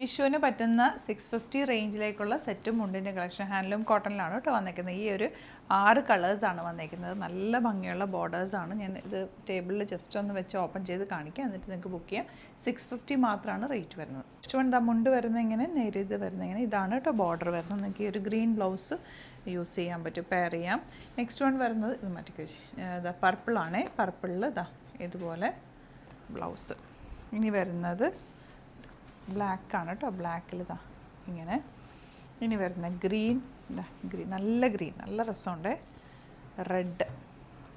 വിഷുവിന് പറ്റുന്ന 650 റേഞ്ചിലേക്കുള്ള സെറ്റും മുണ്ടിൻ്റെ കളക്ഷൻ ഹാൻഡ്ലൂം കോട്ടണിലാണ് കേട്ടോ വന്നിരിക്കുന്നത്. ഈ ഒരു 6 കളേഴ്സാണ് വന്നിരിക്കുന്നത്. നല്ല ഭംഗിയുള്ള ബോർഡേഴ്സാണ്. ഞാൻ ഇത് ടേബിളിൽ ജസ്റ്റ് ഒന്ന് വെച്ച് ഓപ്പൺ ചെയ്ത് കാണിക്കാം, എന്നിട്ട് നിങ്ങൾക്ക് ബുക്ക് ചെയ്യാം. 650 മാത്രമാണ് റേറ്റ് വരുന്നത്. നെക്സ്റ്റ് വൺ മുണ്ട് വരുന്നത് ഇങ്ങനെ, നേരിയത് വരുന്നത് ഇങ്ങനെ, ഇതാണ് കേട്ടോ ബോർഡർ വരുന്നത്. നിങ്ങൾക്ക് ഈ ഒരു ഗ്രീൻ ബ്ലൗസ് യൂസ് ചെയ്യാൻ പറ്റും, പെയർ ചെയ്യാം. നെക്സ്റ്റ് വൺ വരുന്നത് ഇത് മാറ്റിക്കോ ഇതാ പർപ്പിളാണേ, പർപ്പിളിൽ ഇതാ ഇതുപോലെ ബ്ലൗസ്. ഇനി വരുന്നത് ബ്ലാക്കാണ് കേട്ടോ, ബ്ലാക്കിൽ ഇതാ ഇങ്ങനെ. ഇനി വരുന്ന ഗ്രീൻ, ഇതാ ഗ്രീൻ, നല്ല ഗ്രീൻ, നല്ല രസമുണ്ട്. റെഡ്,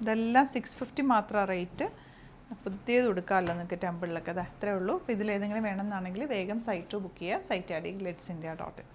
ഇതെല്ലാം 650 മാത്രമാണ് റേറ്റ്. പുതിയത് കൊടുക്കാമല്ലോ നിങ്ങൾക്ക് ടെമ്പിളിലൊക്കെ. അതാ അത്രേ ഉള്ളൂ. അപ്പോൾ ഇതിലേതെങ്കിലും വേണമെന്നാണെങ്കിൽ വേഗം സൈറ്റ് ബുക്ക് ചെയ്യുക. Site I D glitzindia.in.